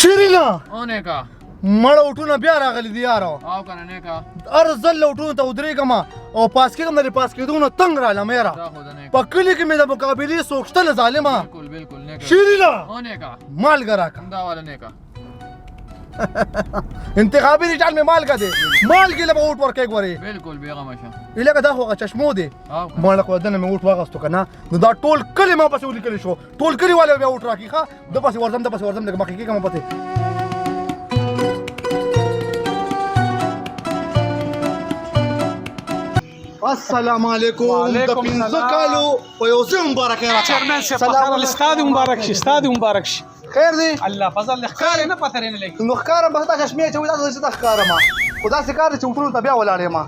شیرینا او نیکا مړه وټونه بیا راغلي دي یاره او کنه نیکا هر ځل وټونو ته ودرېږم او پاس کېږم د پاس کېدو نه تنګ رالم یاره دا خو د نیکا په کلي کې مې د مقابلې څوک شته له ظالمه بالکل بالکل نیکا شیرینا او نیکا مالګه راکړه دا والا نیکا انتخابي نشان مې مالګه دی مالګې له به ووټ ورکوې ګورې بالکل بېغمه شه لکه دا خو هغه چشمو دی او کنه ماړه خو دنه مې ووټ واغستو که نه نو دا ټول کلي ما پسې ولیکلی شو ټول کلي والے بیا ووټ راکړي ښه د پسې ورځم لږ مخکې کېږم پسې السلام علیکم د 15 کالو په یو ځای مبارک راکړه چیرمن صاحب استاد مبارک شي استاد مبارک شي خیر دی الله فضل ښکار نه پته رینه لګي نو ښکارم به تا چشمې چې ودا څه ښکارم خدا سي کار چې وټونو ته بیا ولاړې ما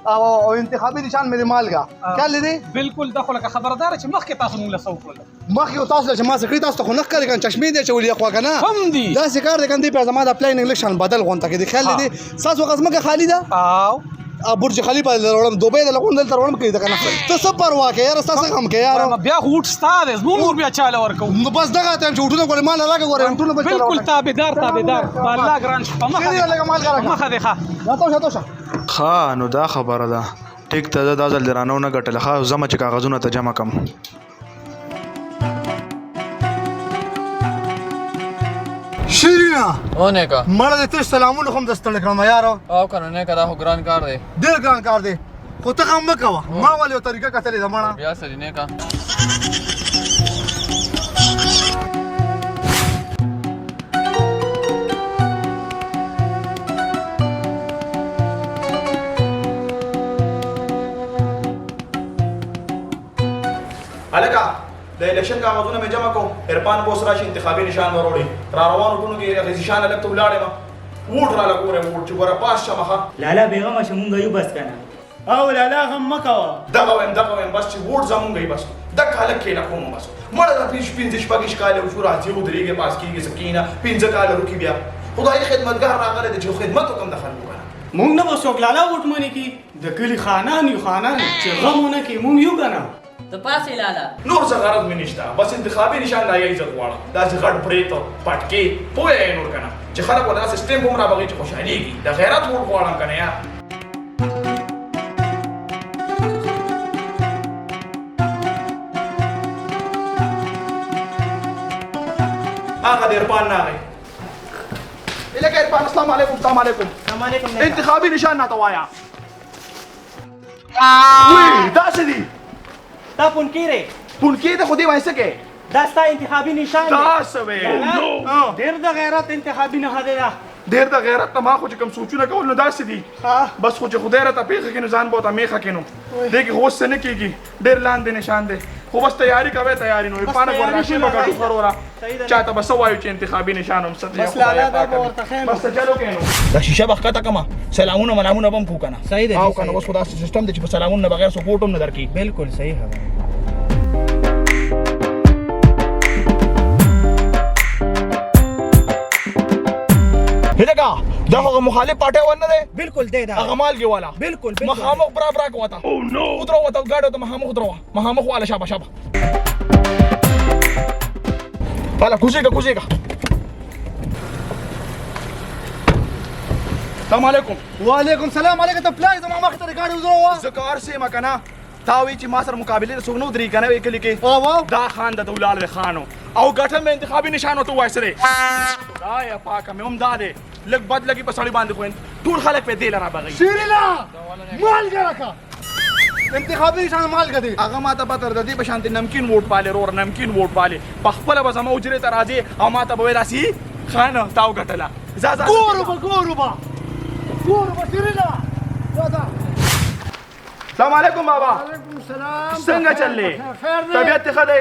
او انتخابي نشان مې مالګه کله دی بالکل دغه لکه خبردار چې مخکې تاسو موږ له سو کول مخکې تاسو چې ما سکري تاسو خو نه ښکاري کنه چشمې دی چې ولې خو کنه هم دي دا سي کار دی کنه په زما د پلاینګ لکشن بدل غونته کې دی خیال دی تاسو غزمه خالی ده او برج خلیفه لرم دوبه د لغون دلته ورم کوي دا کنه ته څه پروا کې یار تاسو هم کې یار بیا وټ ستاد زموږ بیا چاله ورکو نو بس دغه ټیم چې وټونه ګورې مال راګه ګورې وټونه بچو بالکل تابعدار الله ګران شپه مخه لګه مال راګه مخه دی ښه دا توشه ښه نو دا خبره ده ټیک ته دا ځل درانو نه ګټله ښه زما چې کاغذونه ته جمع کم شیرینا او نیکا مړه دې تش سلامونه هم دستړ کړم یارو او کنه نیکا دا خو ګران کار دی ډېر ګران کار دی خو ته هم مه کوه ما ولې یو طریقه کتلې ده مړه بیا سړي نیکا الکا د الیکشن کاغذونه مې جمع کوم عرفان بوس راشي انتخابي نشان وروړي را روانو ټونو کې هغه نشان الګ ته ولاړې ما ووټ را لګورې ووټ چې ګوره پاس شه مخه لالا بیغمه شه مونږ یو بس کنه او لالا غم مکوه دغه وایم بس چې ووټ زمونږ یې بس دغه هلک کېنه کوم بس مړه د پنځه شپږ کاله وشو راځي ودرېږي پاس کېږي سکینه 15 کاله روکي بیا خدای خدمتګار راغلی دی چې خدمت وکړم د خلکو کنه مونږ نه به څوک لالا وټ منې کی د کلي خانان چې غمونه کې مونږ یو کنه ته پاسې لالا نور څه غرض مې نشته بس انتخابي نشان لا یې عزت غواړم داسې غټ پرېته پټکې پوه یې نور کنه چې خلک ولا سیستم هم را بغي چې خوشحاليږي د غیرت وړ غواړم کنه یا هغه د عرفان ناغی الکه عرفان السلام علیکم انتخابي نشان نه توایا وی دا څه دي تا پونکې ته خو دې وایسه کې دا ستا انتخابي نشان دی دا څه وی ډېر د غیرت انتخابي نښه دی دا ډېر د غیرت نه ما خو چې کوم سوچونه کول نو داسې دي بس خو چې خدای راته پېښه کړي نو ځان به ورته میخه کړي نو دې کې خو اوس څه نه کېږي ډېر لاندې نشان دی خو بس تیاري کوئ تیاري نو عرفانه ګوره راشي به ګډو خروره چاته به څه وایو چې انتخابي نشان هم څه بس لالا دا به ورته ښیم بس ته چلو کې نو دا شیشه به ښکته کړمه سلامونه ملامونه به هم کړو که نه صحیح دی او که نه اوس خو داسې سیسټم دی چې په سلامونه نه بغیر څوک ووټ هم نه درکوي بالکل صحیح خبره هدګه دا هغه مخالف پارټي ونه دی بالکل دی دا هغه مالګي والا بالکل مخامخ برابر کوته او نو ودرو وته ګاډو ته مخامخ والا شابه والا کوزيګه السلام علیکم وعلیکم سلام علیکم ته پلای زما مخ ته ګاډي وزرو زکار سي مکنه تاوی چې ما سره مقابله رسوګ نو درې کنه وکلی کې او دا خان د دولال خانو او ګټه مې انتخابي نشانو ته وایسره دا یا پاکه مې هم داده لګ بد لګي په سړی باندې کوین ټول خلک په دې لرا بغي شیرینا مالګه راکړه انتخابي نشان مالګه دی هغه ما ته پته د دې په شانتي نمکین ووټ پاله رور نمکین ووټ پاله په خپل به زما اجرې ته راځي او ما ته به راسي خان تاو ګټله ګورو شیرینا دا السلام علیکم بابا وعلیکم السلام څنګه چلې طبیعت ښه دی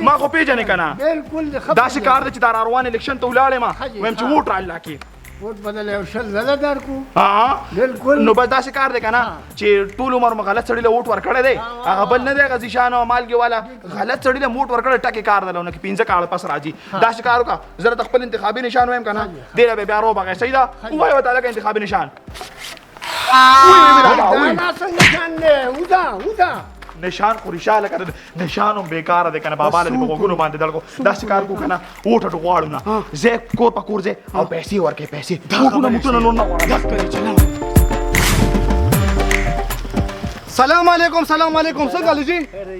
ما خو پیژنې کنه بالکل دا شکار دی چې دا روان الیکشن ته ولاړې ما وایم چې ووټ را الله کې ووټ بدل یو شل زله درکو ها بالکل نو بس دا شکار دی کنه چې ټول عمر غلط سړی له ووټ ورکړی دی هغه بل نه دی غزي شان او مالګي والا غلط سړی له ووټ ورکړی ټکی کار دی لونه کې 15 کال پس راځي دا شکار وکړه زره خپل انتخابي نشان وایم کنه ډېر به بیا رو بغه سیدا وایو تعالی کا انتخابي نشان دا څنګه ځان نه ودا نشان خو رشاله کړه نشان هم بیکاره دی کنه بابا له وګونو باندې دلکو داسې کار کو کنه وټه غواړو نه زه کور په کور زه او پیسې ورکې پیسې وګونو متونه نور نه غواړم سلام علیکم سلام علیکم څنګه علي جی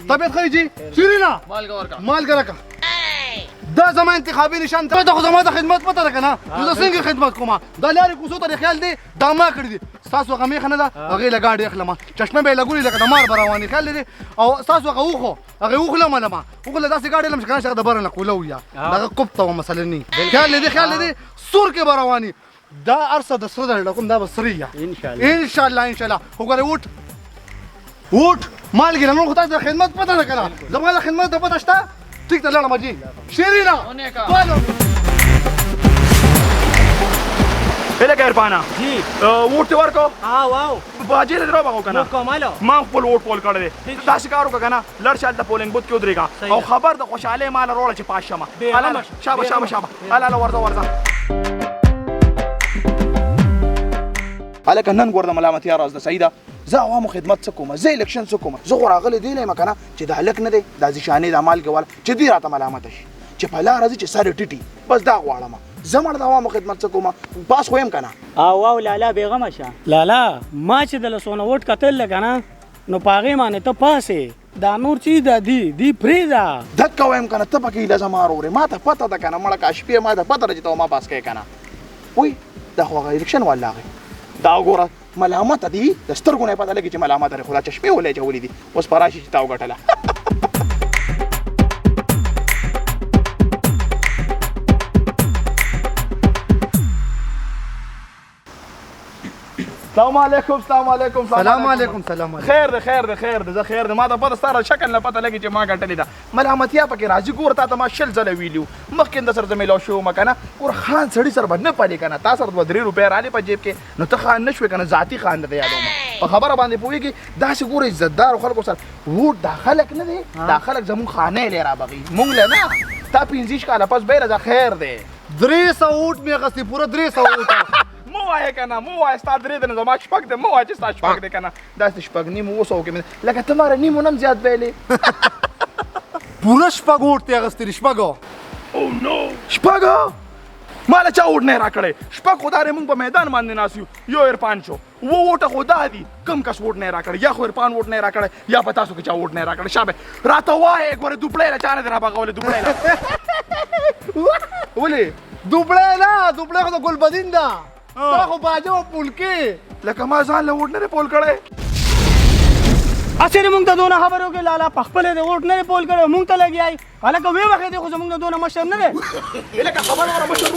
طبیعت ښه جی شیرینا مالګه ورکا مالګه راکړه دا زما انتخابي نشان ته خو زما د خدمت پته ده که نه زه څنګه خدمت کوم دا لارې کوڅو ته خیال دی دا ما کړي دي ستاسو هغه میخه نه ده هغې له ګاډي اخلم چشمه به یې لګولي لکه د مار به روانې خیال لري او ستاسو هغه اوښو هغې اوښلم لمه اوښله داسې ګاډي لم چې که نه چې هغه د بره نه کوله ویا دغه کوب ته وه مسله نه خیال لري خیال لري سور کې به رواني دا ارسه د سره در ډکوم دا به سري یا انشاءالله انشاءالله خو ګورې وټ مالګې نور خو تاسو د خدمت پته ده که نه زما د خدمت د پته شته ټیک ته لاړم جی شیرینا بالو الګ ارپانا جی ووټ ته ورکو واو باجی له درو بغو کنه کومالو ما خپل ووټ پول کړی دی تاسو کار وکړه کنه لړ شال د پولینګ بوت کې ودرېږه او خبر د خوشاله مال روړه چې پاش شمه شابه شابه شابه الا ورځه الکه نن ګور د ملامتیا راز د سیده زه عوامو خدمت څه کوم زه الیکشن څه کوم زه خو راغلی دی نه کنه چې د هلک نه دی دا ځشانې د مالګې والا چې دی راته ملامت شي چې په لاره ځي چې سر ټیټي بس دا غواړم زه مړ د عوامو خدمت څه کوم پاس خو یم کنه واو لالا بیغمه شه لالا ما چې د لسونه ووټ کتل لګنه نو پاغې باندې ته پاسې دا نور چی دا دی پرېږده دک وایم کنه ته پکې ایله زما وروړې ما ته پته ده کنه مړه کا شپې ما ته پته ده چې ته ما پاس کوې کنه وای دا خو هغه الیکشن والا هغې دا وګوره ملامت دي د سترګو نه پته لګي چې ملامت لري خو دا چشمې ولې چولې دي اوس په راشي چې تا وګټله السلام علیکم السلام علیکم سلام علیکم سلام علیکم خیر ده خیر ده خیر ده زه خیر ده ما ته پته ستاره شکل نه پته لګي چې ما ګټلې ده ملامتیا پکې راځي ګوره تا ته ما شل ځله ویلي مخکې د سره زه میلاو شوی وم که نه ګوره خان سړي سره به نه پلې که نه تا سره دوه درې روپۍ رالې په جیب کې نو ته خان نه شوې که نه ذاتي خان درته یادوم په خبره باندې پوهېږي داسې ګوره عزتدارو خلکو سره ووټ دا خلک نه دی دا خلک زمونږ خانۍ لی رابغي مونږ له نه تا 15 کاله پس بیله دا خیر دی 300 ووټ مې اخېستې پوره 300 ووټ مو وایه که نه مو وایه ستا درې دی نه زما شپږ دی مو وایه چې ستا شپږ دی که نه داسې شپږ نیم 200 کې مې لکه ته ماره نیمو نه هم زیات بیلې پوره شپږ ووټ تې اخېستې دي شپږو شپږ ما له چا ووټ نه یې راکړی شپږ خو دا مونږ په میدان باندې ناست یو عرفان شو ووټه خو دا دي کم کس ووټ نه یې راکړی یا خو عرفان ووټ نه یې راکړی یا په تاسو کې چا ووټ نه یې راکړی شابه راته وایه ګوره دوپړی له چا نه دی رابغولی دوپړی له ولې دوبړی نه دوبړی خو د ګلبدین ده تا خو باجه و پولکې لکه ما ځان له ووټ نه دی پول کړی اصل مونږ ته دونه خبرو کې لالا په خپل د ووټ نه پول کړو مونږ ته لګي هلکه وې وخت دی خو زمونږ نه دونه مشر نه دی لکه خبر وره مشر